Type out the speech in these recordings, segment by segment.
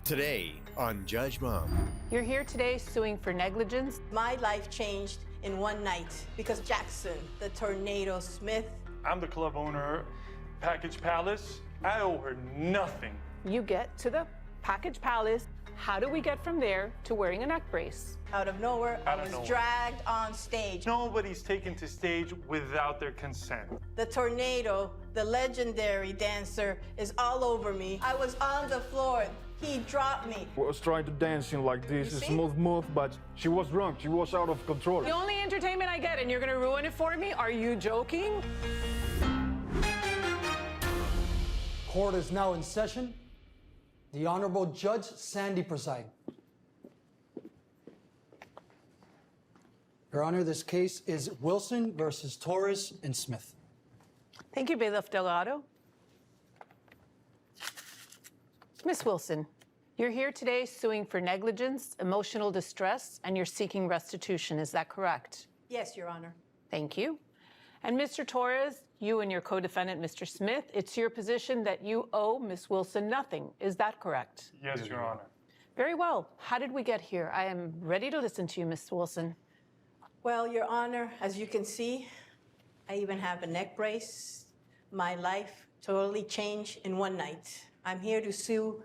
Today on Judge Mom. You're here today suing for negligence. My life changed in one night because Jackson, the Tornado Smith. I'm the club owner, Package Palace. I owe her nothing. You get to the Package Palace. How do we get from there to wearing a neck brace? Out of nowhere, I was dragged on stage. Nobody's taken to stage without their consent. The Tornado, the legendary dancer, is all over me. I was on the floor. He dropped me. I was trying to dance in like this, a smooth move, but she was drunk. She was out of control. The only entertainment I get, and you're gonna ruin it for me? Are you joking? Court is now in session. The Honorable Judge Sandy presiding. Your Honor, this case is Wilson versus Torres and Smith. Thank you, Bailiff Delgado. Miss Wilson, you're here today suing for negligence, emotional distress, and you're seeking restitution. Is that correct? Yes, Your Honor. Thank you. And Mr. Torres, you and your co-defendant, Mr. Smith, it's your position that you owe Miss Wilson nothing. Is that correct? Yes, Your Honor. Very well. How did we get here? I am ready to listen to you, Miss Wilson. Well, Your Honor, as you can see, I even have a neck brace. My life totally changed in one night. I'm here to sue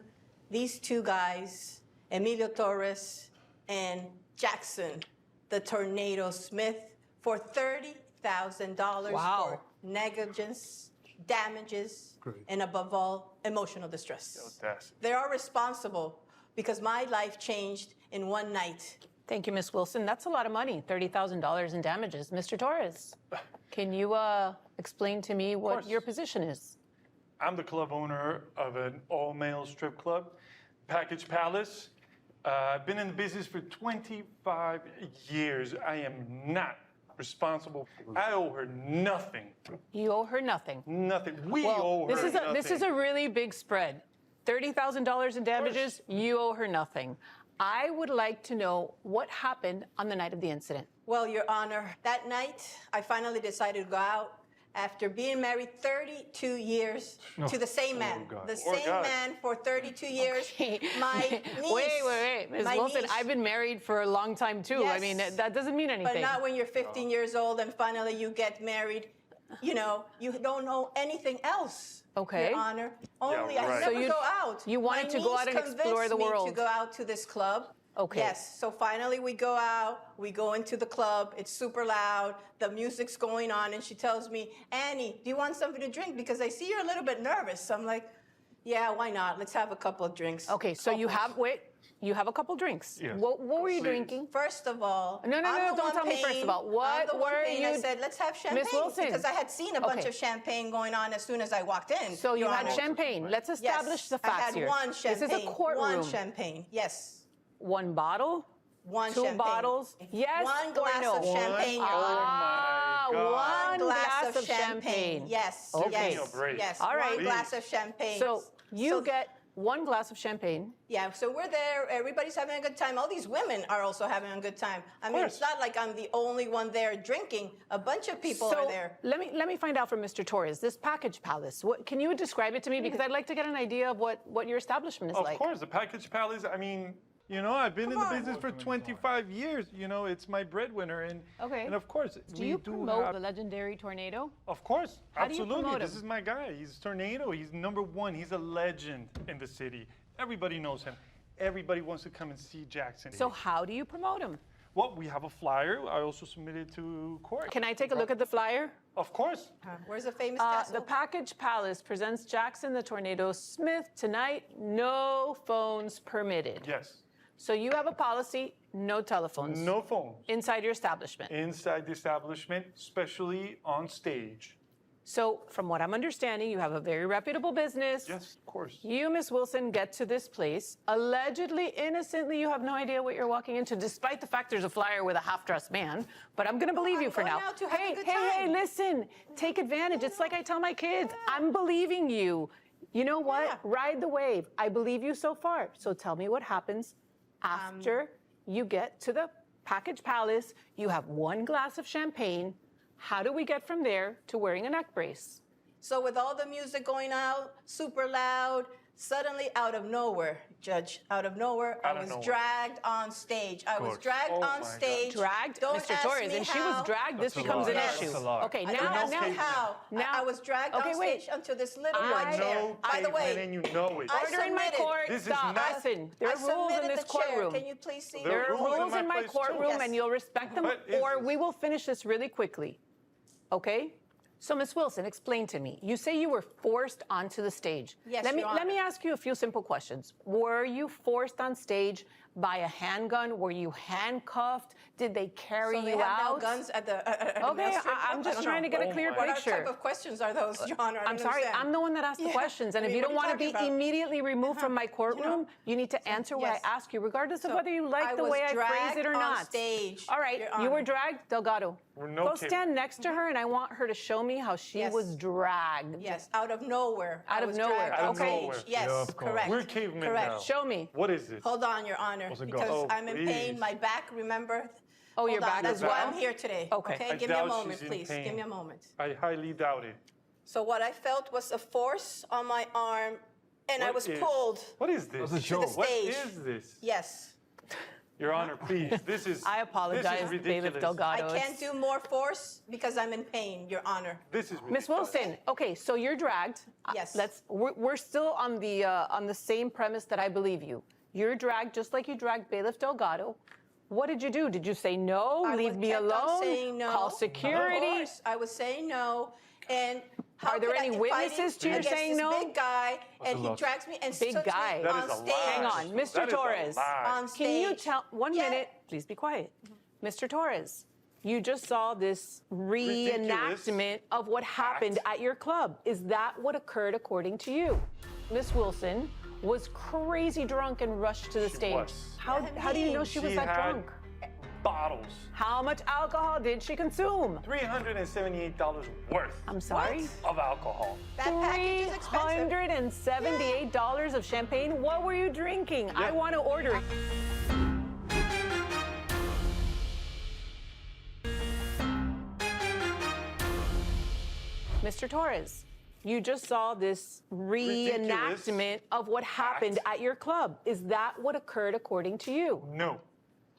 these two guys, Emilio Torres and Jackson, the Tornado Smith, for $30,000 for negligence, damages, and above all, emotional distress. They are responsible because my life changed in one night. Thank you, Miss Wilson. That's a lot of money, $30,000 in damages. Mr. Torres, can you explain to me what your position is? I'm the club owner of an all-male strip club, Package Palace. I've been in the business for 25 years. I am not responsible. I owe her nothing. You owe her nothing? Nothing. We owe her nothing. This is a really big spread. $30,000 in damages, you owe her nothing. I would like to know what happened on the night of the incident. Well, Your Honor, that night, I finally decided to go out after being married 32 years to the same man. The same man for 32 years. Okay. My niece. Wait. Ms. Wilson, I've been married for a long time, too. Yes, I mean, that doesn't mean anything. But not when you're 15 years old and finally you get married. You know, you don't know anything else. Okay. Your Honor. Only I right. never go out. You wanted to go out and explore the world. Me to go out to this club. Okay. Yes. So finally we go out, we go into the club, it's super loud, the music's going on, and she tells me, Annie, do you want something to drink? Because I see you're a little bit nervous. I'm like, yeah, why not? Let's have a couple of drinks. Okay, so you have a couple drinks. Yes. What were you drinking? First of all, No, don't tell me first of all. What were you? I said, let's have champagne. Miss Wilson. Because I had seen a bunch of champagne going on as soon as I walked in. So you had champagne. Let's establish the facts here. I had one champagne. This is a courtroom. One champagne, yes. One bottle? One Two champagne. bottles? Yes one glass or no? of champagne, Your Oh Honor. One glass of champagne. Yes. Okay. Yes. All right. One glass of champagne. So you get one glass of champagne. Yeah, so we're there, everybody's having a good time. All these women are also having a good time. I mean, it's not like I'm the only one there drinking. A bunch of people are there. Let me find out from Mr. Torres, this Package Palace, can you describe it to me? Because I'd like to get an idea of what your establishment is like. Of course, the Package Palace, I mean, you know, I've been in the business for 25 years. You know, it's my breadwinner. And of course, do you promote the legendary Tornado? Of course, How do you absolutely. promote This him? is my guy. He's Tornado. He's #1. He's a legend in the city. Everybody knows him. Everybody wants to come and see Jackson. So how do you promote him? Well, we have a flyer. I also submitted to court. Can I take a look at the flyer? Of course. Where's the famous Tassel? The Package Palace presents Jackson the Tornado Smith tonight. No phones permitted. Yes. So you have a policy, no telephones. No phones. Inside your establishment. Inside the establishment, especially on stage. So from what I'm understanding, you have a very reputable business. Yes, of course. You, Miss Wilson, get to this place. Allegedly, innocently, you have no idea what you're walking into, despite the fact there's a flyer with a half-dressed man. But I'm going to believe you for now. Hey, listen, take advantage. It's like I tell my kids, I'm believing you. You know what? Ride the wave. I believe you so far. So tell me what happens after you get to the Package Palace. You have one glass of champagne. How do we get from there to wearing a neck brace? So with all the music going out, super loud, Suddenly, out of nowhere, Judge, out of nowhere, I was dragged on stage. I was dragged Oh on my stage. Dragged, Don't Mr. ask Torres, me and she how. was dragged. This That's a becomes lie. an Yes. issue. That's a lie. Okay, I now, don't ask now, me how. now- I was dragged Okay, on wait. stage onto this little I- white chair. No By the way, pavement, and you know it. I Order in my submitted- court. This is Stop. not- Listen, there I are rules in submitted this the chair. courtroom. Can you please see? There There are are rules in my place, too. courtroom, Yes. and you'll respect them, What is or this? we will finish this really quickly. Okay? So, Ms. Wilson, explain to me. You say you were forced onto the stage. Yes, let me Your let me Honor. ask you a few simple questions. Were you forced on stage by a handgun? Were you handcuffed? Did they carry So they you have now out? guns at the Okay, male strip I'm club? just I don't trying to know. get a Oh clear my What picture. type of questions are those, Your Honor? I I'm don't sorry, understand. I'm the one that asked the Yeah. questions. And I if mean, you what don't are want to you be talking about? immediately removed from my courtroom, you need to answer what Yes. I ask you, regardless of So whether you like I the was way I phrase it or dragged on not. stage, All right, Your you were Honor. dragged, Delgado. No Go cable. stand next to her, and I want her to show me how she Yes. was dragged. Yes, out of nowhere. Out I of was nowhere, dragged Out on of okay. nowhere. stage. Yes, Yeah, of course. correct. We're cavemen Correct. now. Show me. What is this? Hold on, Your Honor, What's it because go? Oh, I'm in pain. please. My back, remember? Oh, your Hold on, back that's as why well? I'm here today. Okay. I Give me a doubt moment, she's in please. pain. Give me a moment. I highly doubt it. So what I felt was a force on my arm, and I What was is- pulled. What is this? That's a To the joke. What stage. is this? Yes. Your Honor, please. This is. I apologize, This is Bailiff ridiculous. Delgado. I can't do more force because I'm in pain, Your Honor. This is ridiculous. Miss Wilson, okay, so you're dragged. Yes. We're still on the same premise that I believe you. You're dragged just like you dragged Bailiff Delgado. What did you do? Did you say no? I Leave me kept on alone? saying no. Call Of security? course, I was saying no. And how Are there could I any be witnesses fighting to your against saying this no? big guy, and he lot. drags me and Big puts guy. me That on is a stage. lie. Hang on, Mr. That is a Torres. lie. On stage. Can you tell one Yeah. minute? Please be quiet. Mr. Torres, you just saw this reenactment of what happened at your club. Is that what occurred according to you? Miss Wilson was crazy drunk and rushed to the She stage. was. How do you know she was that had drunk? bottles. How much alcohol did she consume? $378 worth I'm sorry? of alcohol. That package is expensive. $378 of champagne? What were you drinking? I want to order it. Mr. Torres, you just saw this reenactment of what happened at your club. Is that what occurred according to you? No.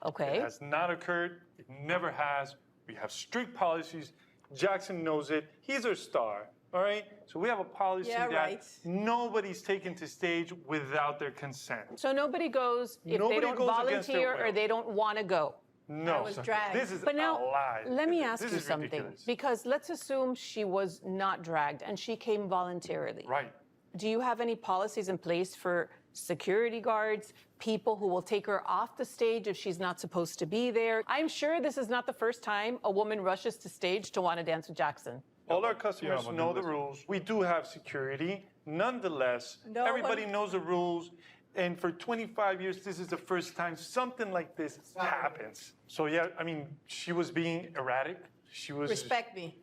Okay. It has not occurred. It never has. We have strict policies. Jackson knows it. He's our star. All right? So we have a policy Yeah, that right. nobody's taken to stage without their consent. So nobody goes if Nobody they don't goes against their volunteer or will. they don't want to go. No. I was dragged. This is But now, a lie. let me ask This you is something. ridiculous. Because let's assume she was not dragged and she came voluntarily. Right. Do you have any policies in place for security guards, people who will take her off the stage if she's not supposed to be there? I'm sure this is not the first time a woman rushes to stage to want to dance with Jackson. All our customers but know then the rules. We do have security. Nonetheless, No everybody one- knows the rules. And for 25 years, this is the first time something like this happens. So yeah, I mean, she was being erratic. She was Respect me.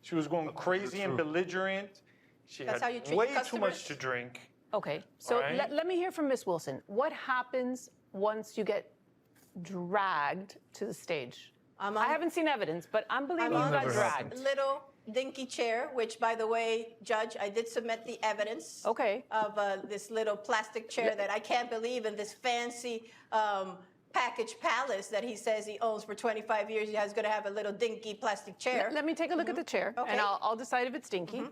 She was going crazy and belligerent. She That's how you had treat way your too much customers? to drink. Okay, so All right. let me hear from Miss Wilson. What happens once you get dragged to the stage? I'm I on- haven't seen evidence, but I'm believing I'm you on got Never dragged. little dinky chair, which, by the way, Judge, I did submit the evidence Okay. of this little plastic chair that I can't believe in this fancy package palace that he says he owns for 25 years. He has going to have a little dinky plastic chair. Let me take a look at the chair, Okay. and I'll decide if it's dinky.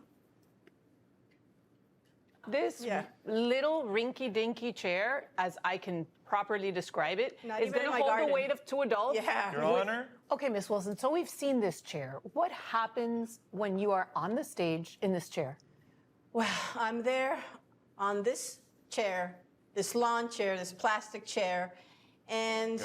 This Yeah. little rinky-dinky chair, as I can properly describe it, Not is even going in to my hold the garden. weight of 2 adults. Yeah. Your Honor, Okay, Miss Wilson, so we've seen this chair. What happens when you are on the stage in this chair? Well, I'm there on this chair, this lawn chair, this plastic chair, and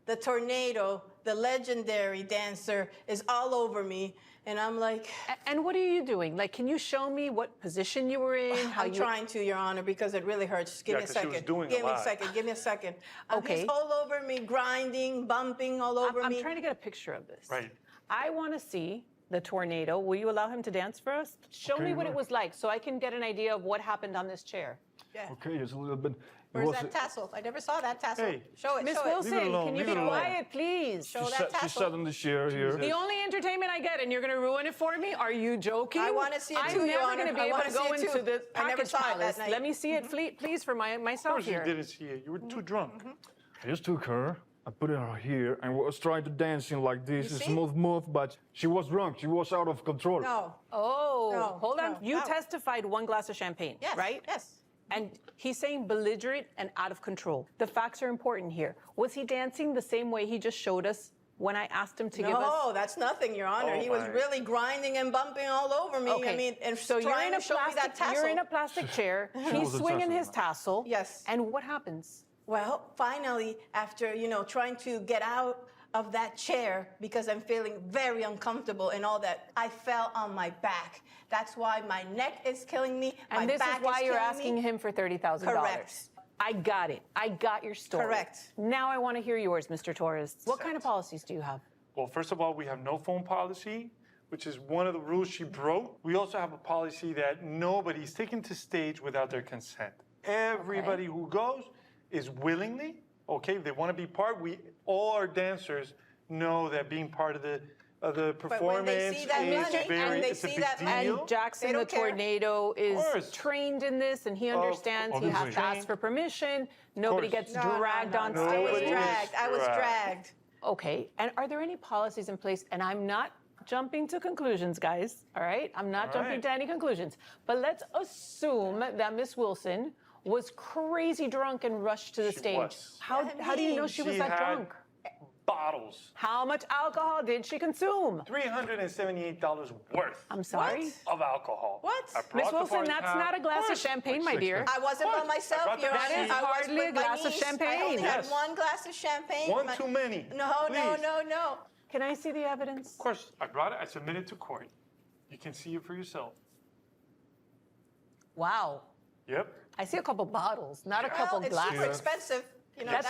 the tornado, the legendary dancer, is all over me. And I'm like, And what are you doing? Like, can you show me what position you were in? How I'm you trying to, Your Honor, because it really hurts. Just give Yeah, me a 'cause she second. was doing a give me a lot. second. Give me a second. Okay. He's all over me, grinding, bumping all over I'm me. trying to get a picture of this. Right. I want to see the tornado. Will you allow him to dance for us? Show me what it was like so I can get an idea of what happened on this chair. Yeah. Okay, just a little bit. It Where's was- that tassel? I never saw that tassel. Hey. Show it, Miss show Wilson, Leave it alone, can you leave be it alone. quiet, please? Show She that sat, tassel. she sat on the chair here. The only entertainment I get, and you're going to ruin it for me? Are you joking? I wanna see it too, I'm Your never Honor. going to be I able wanna to go see it into too. the I never package saw it that palace. night. Let me see it, please, for Of myself course you here. didn't see it. You were too drunk. I just took her, I put her here, and was trying to dance in like this, You a see? smooth move, but she was drunk. She was out of control. No. Oh, No, hold on. no, You no. testified 1 glass of champagne, Yes. right? Yes. And he's saying belligerent and out of control. The facts are important here. Was he dancing the same way he just showed us when I asked him to give us? No, that's nothing, Your Honor. Oh, he was my. really grinding and bumping all over me. Okay. I mean, and so you're trying in a to show me that plastic. tassel. You're in a plastic chair. He's was a swinging tassel, his man. tassel. Yes. And what happens? Well, finally, after, trying to get out of that chair because I'm feeling very uncomfortable and all that, I fell on my back. That's why my neck is killing me. And my this back is why you're killing asking me. him for $30,000. Correct. I got it. I got your story. Correct. Now I want to hear yours, Mr. Torres. What kind of policies do you have? Well, first of all, we have no phone policy, which is one of the rules she broke. We also have a policy that nobody's taken to stage without their consent. Everybody who goes is willingly, okay, if they want to be part, all our dancers know that being part of the performance when they see that is money, very, and they it's a see big that money, deal. And Jackson They the don't care. tornado is course. trained in this, and he understands he has obviously. to ask for permission. Nobody course. gets No, no, dragged no, on no. stage. I was Nobody is dragged. I was dragged. dragged. Okay. And are there any policies in place? And I'm not jumping to conclusions, guys. All right? I'm not jumping right. to any conclusions. But let's assume that Miss Wilson was crazy drunk and rushed to the She stage. was. How do you know she was She that had drunk? bottles, How much alcohol did she consume? $378 worth I'm sorry. of alcohol. What? I brought Miss the Wilson, party that's hat. not a glass of course. champagne, my Like dear. I wasn't by What? myself, I brought Your the Honor. That is I was hardly with a my glass of niece. I champagne. only had Yes. 1 glass of champagne. One My- too many. No, Please. no. Can I see the evidence? Of course, I brought it. I submitted it to court. You can see it for yourself. Wow. Yep. I see a couple bottles, not a Well, couple it's glasses. super expensive. That's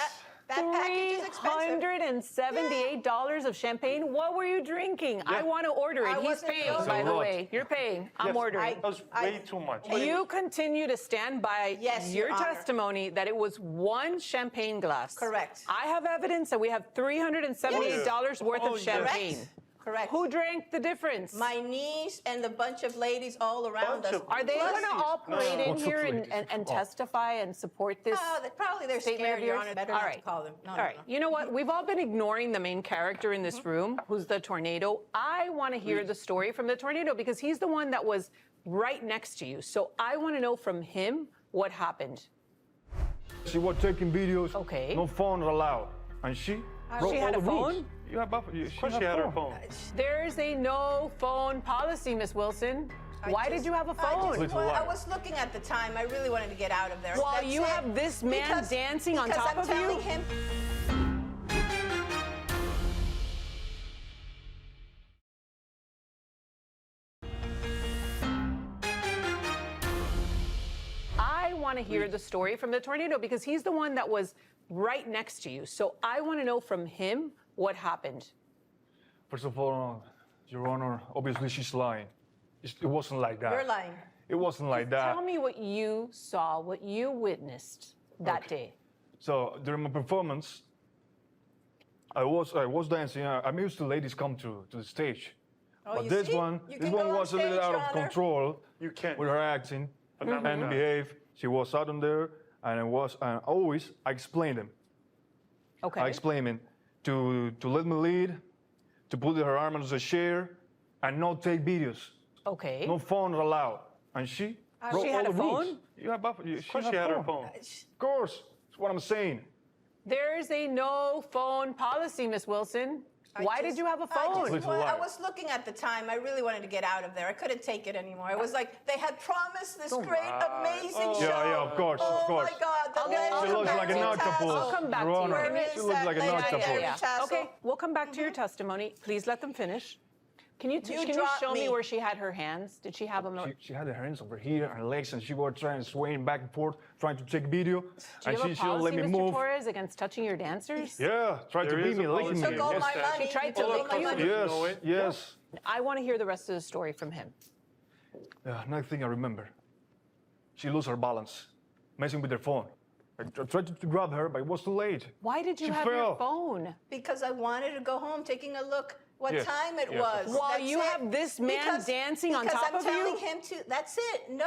that package is expensive. $378 of champagne. What were you drinking? I Yeah. want to order it. I He's wasn't paying, going by to. the Lot. way. You're paying. I'm Yes, ordering. That was way too much. You continue to stand by Yes, your Your Honor. testimony that it was 1 champagne glass. Correct. I have evidence that we have $378 worth Oh, of yes. champagne. Correct. Who drank the difference? My niece and a bunch of ladies all around Bunch us. of Are they Plus- going to all No. parade in What's here up, and, ladies? and Oh. testify and support this? Probably they're statement scared, of Your yours? Honor. Better All not right. to call them. No, All no, right. no. You know what? We've all been ignoring the main character in this room, who's the tornado. I want to hear the story from the tornado because he's the one that was right next to you. So I want to know from him what happened. She was taking videos. Okay. No phone allowed. And she broke She had all a the rules. phone? Yeah, but she Of course, she had her phone. There's a no phone policy, Miss Wilson. Why did you have a phone? Little I lie. was looking at the time. I really wanted to get out of there. While That's you it. have this man dancing on because top I'm of you? telling him. I want to hear the story from the tornado because he's the one that was right next to you. So I want to know from him what happened. First of all, Your Honor, obviously she's lying. It wasn't like that. You're lying. It wasn't like that. Tell me what you saw, what you witnessed that day. So during my performance, I was dancing. I'm used to ladies come to the stage. Oh, But you this see? one You was can go a on little stage, out Your of Honor. control You can't. with her acting not and that. behave. She was out on there, and I explained him. Okay. I explained him to let me lead, to put her arm on the chair, and not take videos. Okay. No phone allowed. And she broke She all had the a rules. phone? Yeah, but Of course, she had her phone. Of course, that's what I'm saying. There's a no phone policy, Miss Wilson. Why did you have a phone? Little I lie. was looking at the time. I really wanted to get out of there. I couldn't take it anymore. It was like they had promised this great, amazing show. Yeah, of course, of course. Oh my God! The I'll She come looks back like to an you. octopus. I'll come back to Your you. Honor. Where She is looks that like an lady? octopus. Yeah. Tassel. Okay, we'll come back to your testimony. Please let them finish. Can you dropped show me me. where she had her hands? Did she have them? She had her hands over here and legs, and she was trying swaying back and forth, trying to take video. Do And you have she a shouldn't let policy, me Mr. move. Torres, against touching your dancers? Yeah, tried to There beat is me, a licking policy me. Took all against my that. money. She tried to Took all lick my you. money. Yes, know it. yes. I want to hear the rest of the story from him. Another thing I remember. She lost her balance. messing with their phone. I tried to grab her, but it was too late. Why did you She have fell. your phone? Because I wanted to go home, taking a look what Yes. time it Yes, was. of course. While That's you it. have this man dancing on top because of I'm you? telling him to. That's it. No.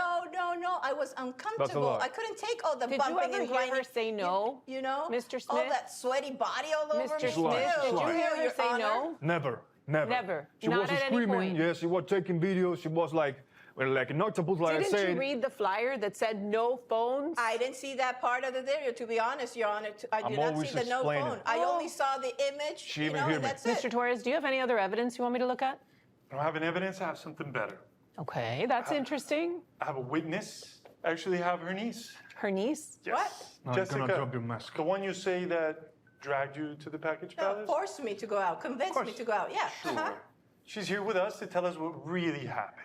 I was uncomfortable. lie. I couldn't take all the Did you bumping ever and hear grinding. her say no, You know, Mr. all Smith? that sweaty body all over Mr. me. She's lying. Smith, She's did you lying. hear her Your say Honor. no? Never. Never. She Not was at any screaming. point. Yes, she was taking videos. She was like an octopus, like I Didn't said. you read the flyer that said no phones? I didn't see that part of the video, to be honest, Your Honor. I I'm did not always see the no explaining. phone. I only saw the image, She you even know, hear and me. that's Mr. it. Torres, do you have any other evidence you want me to look at? I don't have an evidence, I have something better. Okay, that's interesting. I have a witness. I actually have her niece. Her niece? Yes. What? No, you're gonna drop your mask. The one you say that dragged you to the package No, palace? forced me to go out, convinced me to go out. Yeah. Sure. She's here with us to tell us what really happened.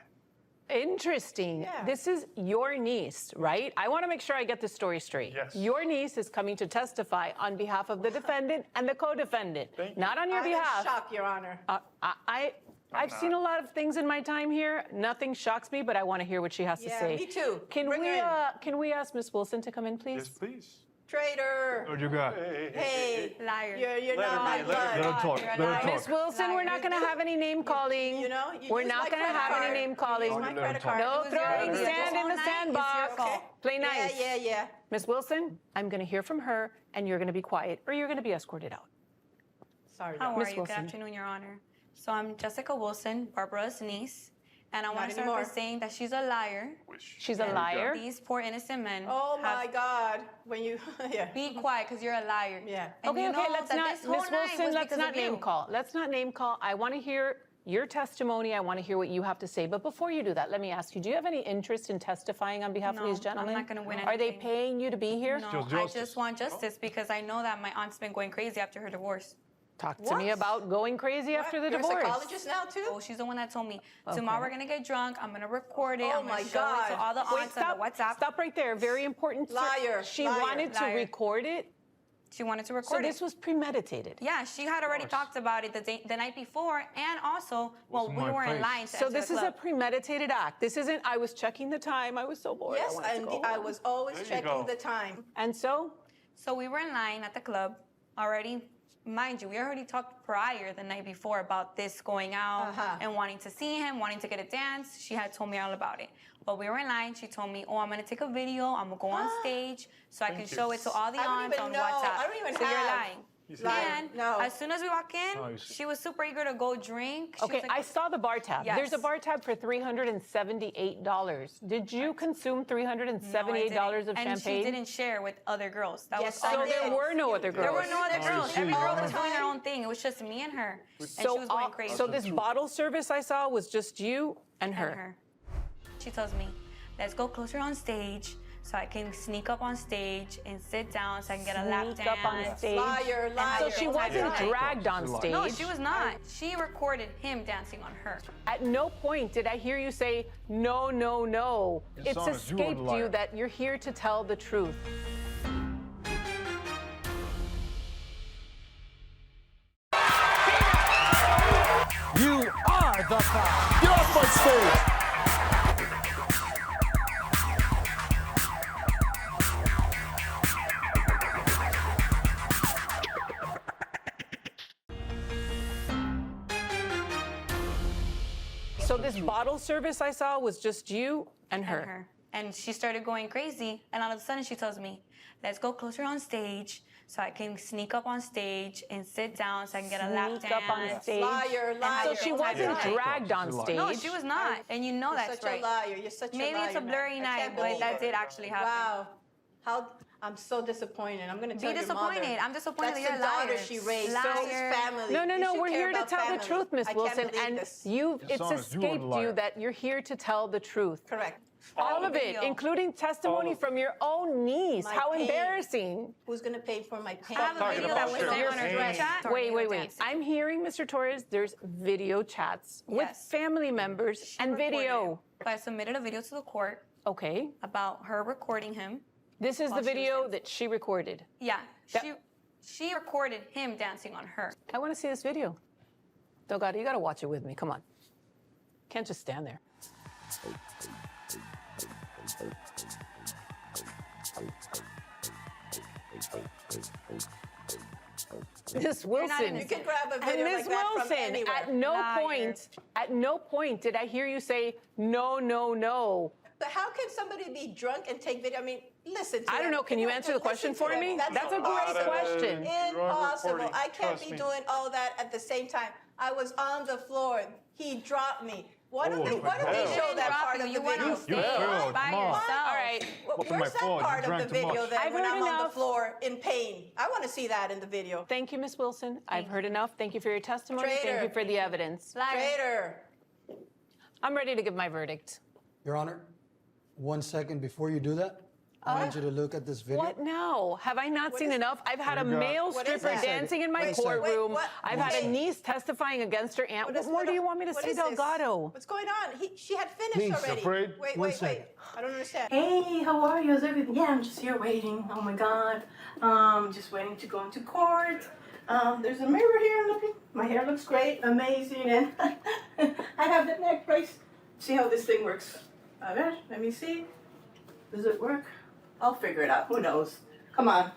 Interesting. Yeah. This is your niece, right? I want to make sure I get the story straight. Yes. Your niece is coming to testify on behalf of the defendant and the co-defendant, Thank you. not on your I'm in behalf. shock, Your Honor. I've seen a lot of things in my time here. Nothing shocks me, but I want to hear what she has to Yeah, say. me too. Can Bring we her in. can we ask Miss Wilson to come in, please? Yes, please. Traitor. What you got? Hey, Liar. you're Let her not my be, let her blood. be. Let her talk. You're a Let her liar. talk. Miss Wilson, we're not going to have any name calling. You know, you we're use not my going to credit have any card. name calling. Use my Let her credit talk. card. No It was your throwing idea. sand in the It's your sandbox. fault. Play nice. Yeah. Miss Wilson, I'm going to hear from her, and you're going to be quiet, or you're going to be escorted out. Sorry. How Doc. are Miss you? Wilson. Good afternoon, Your Honor. So I'm Jessica Wilson, Barbara's niece, and I want to start by anymore. saying that she's a liar. She's a liar. These poor innocent men. Oh have- my God. When you, yeah. Be quiet, because you're a liar. Yeah. And Okay, you know let's that not, this whole Miss night Wilson, was let's because not of you. name call. Let's not name call. I want to hear your testimony. I want to hear what you have to say. But before you do that, let me ask you, do you have any interest in testifying on behalf of No, these I'm gentlemen? not gonna win Are they anything. paying you to be here? No, Just I justice. just want justice because I know that my aunt's been going crazy after her divorce. Talk to me What? about going crazy after the You're divorce. a psychologist now, too? Oh, she's the one that told me, tomorrow we're gonna get drunk, I'm gonna record it, Oh I'm my gonna show it to God. all the Wait, aunts on the WhatsApp. Stop right there. Very important. sir. Liar, She liar, wanted to liar. record it. She wanted to So record it. this was premeditated. Yeah, she had already talked about it the night before, and also, well, in we my were in face. line to So enter this the is a club. premeditated act. This isn't, I was checking the time. I was so bored. Yes, I wanted to and go I home. was always There you checking go. the time. And so, So we were in line at the club already. Mind you, we already talked prior the night before about this going out and wanting to see him, wanting to get a dance. She had told me all about it. But we were in line. She told me, "Oh, I'm gonna take a video. I'm gonna go on stage so I can show it to all the I don't aunts even on know. WhatsApp." I don't even so you're have- lying. Lying. And No. as soon as we walk in, Oh, you see. she was super eager to go drink. She okay, was like, I saw the bar tab. Yes. There's a bar tab for $378. Did you consume $378 of and champagne? she didn't share with other girls. That Yes, was all I So there did. were no other girls. There were no other Oh, girls. see, Every girl Your was Honor. doing her own thing. It was just me and her. And she So, was going crazy. so this bottle service I saw was just you and her. And her. She tells me, let's go closer on stage so I can sneak up on stage and sit down so I can get a lap Sneak dance. up on stage. Liar, liar. So she wasn't Yeah. dragged on She's lying. stage. No, she was not. She recorded him dancing on her. At no point did I hear you say, no, no, no. Yes, It's honest, you are the escaped liar. you that you're here to tell the truth. You are the foul. Get off my stage. So this bottle service I saw was just you and her. And her. And she started going crazy. And all of a sudden she tells me, let's go closer on stage so I can sneak up on stage and sit down so I can get a lap Sneak dance. up on stage. Liar, liar. So she wasn't Liar. dragged on She's a liar. stage. No, she was not. And you know You're that's such right. a liar. You're such a liar. Maybe it's a man. blurry I night, can't but believe that it. did actually happen. Wow. How I'm so disappointed. I'm gonna tell Be your mother. disappointed. I'm disappointed That's that you're the a daughter liar. she raised. Liar. So is family. No, no, You no. should We're care here to about tell family. the truth, Miss I can't Wilson. believe And this. it's honest, you are the escaped you liar. that you're here to tell the truth. Correct. All of it, video. including testimony from your own niece. My How pain. embarrassing. Who's gonna pay for my pain? I have a talking video that about was your sent on her pain. group chat. Wait. I'm hearing, Mr. Torres, there's video chats with Yes. family members and video. So I submitted a video to the court Okay. about her recording him. This is the While she was video dancing. that she recorded. Yeah, That- she recorded him dancing on her. I want to see this video. Delgado, you got to watch it with me. Come on. Can't just stand there. Miss Wilson. You can grab a And video Miss like that from Wilson, anywhere. at no point did I hear you say no, no, no. But how can somebody be drunk and take video? I mean, listen to I don't them. know. Can you answer the question for me? That's a great question. Impossible. I can't Trust be me. doing all that at the same time. I was on the floor. He dropped me. Why don't they hell. show that part of the You went video? on stage failed. by Come on. yourself. All right. Wasn't my Where's that fault. You part of drank the too video much. then I've when heard I'm on the enough. floor in pain? I want to see that in the video. Thank you, Miss Wilson. I've heard enough. Thank you for your testimony. Thank Traitor. you for the evidence. Liar. Traitor. I'm ready to give my verdict. Your Honor, 1 second before you do that, I want you to look at this video. What now? Have I not seen enough? I've had a male What is stripper that? dancing in my Wait, courtroom. what? I've had a Wait. niece testifying against her aunt. What is- more do you want me to what say, is this? Delgado? What's going on? She had finished Please, already. afraid. Wait, One wait, second. wait. I don't understand. Hey, how are you? How's everything? Yeah, I'm just here waiting. Oh my God. Just waiting to go into court. There's a mirror here. Looking. My hair looks great, amazing, and I have the neck brace. See how this thing works. A ver, let me see. Does it work? I'll figure it out. Who knows? Come on.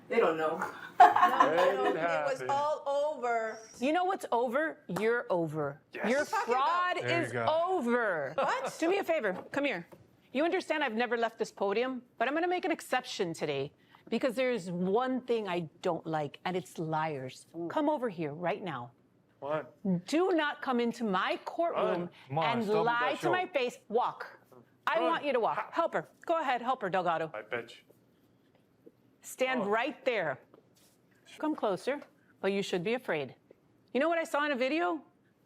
They don't know. No, It it was happened. all over. You know what's over? You're over. Your talking fraud about? There you is go. over. What? Do me a favor. Come here. You understand I've never left this podium, but I'm going to make an exception today because there's one thing I don't like, and it's liars. Come over here right now. What? Do not come into my courtroom Come on, and stop with lie that to show. my face. Walk. I Run. want you to walk. Help her. Go ahead. Help her, Delgado. I bet you. Stand right there. Come closer. Well, you should be afraid. You know what I saw in a video?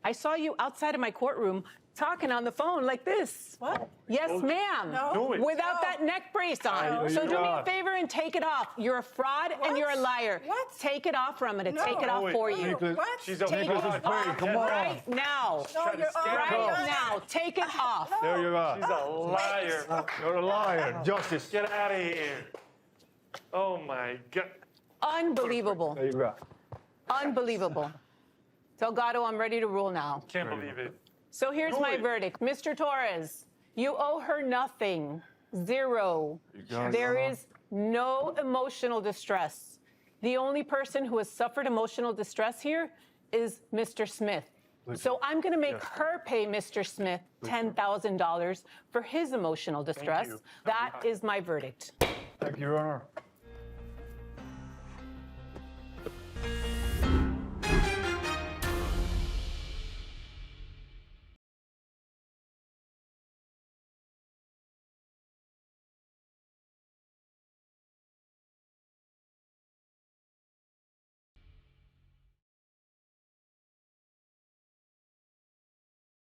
I saw you outside of my courtroom talking on the phone like this. What? Yes, ma'am. No. Do it. Without No. that neck brace on. No, So you're do me a not. favor and take it off. You're a fraud and you're a liar. What? Take it off, or I'm going to No. take it off Do it. for you. Nicholas, What? She's a Take Nicholas it is afraid. off Come on. right now. No, Trying to you're scare all Right right. now. Take it off. There you are. She's a liar. You're a liar. Justice. Get out of here. Oh my God. Unbelievable. There you go. Unbelievable. Delgado, I'm ready to rule now. Can't believe it. So here's Do my it. verdict. Mr. Torres, you owe her nothing. Zero. got it, There Mama. is no emotional distress. The only person who has suffered emotional distress here is Mr. Smith. So I'm going to make her pay Mr. Smith $10,000 for his emotional distress. you. That is my verdict. Thank you, Your Honor.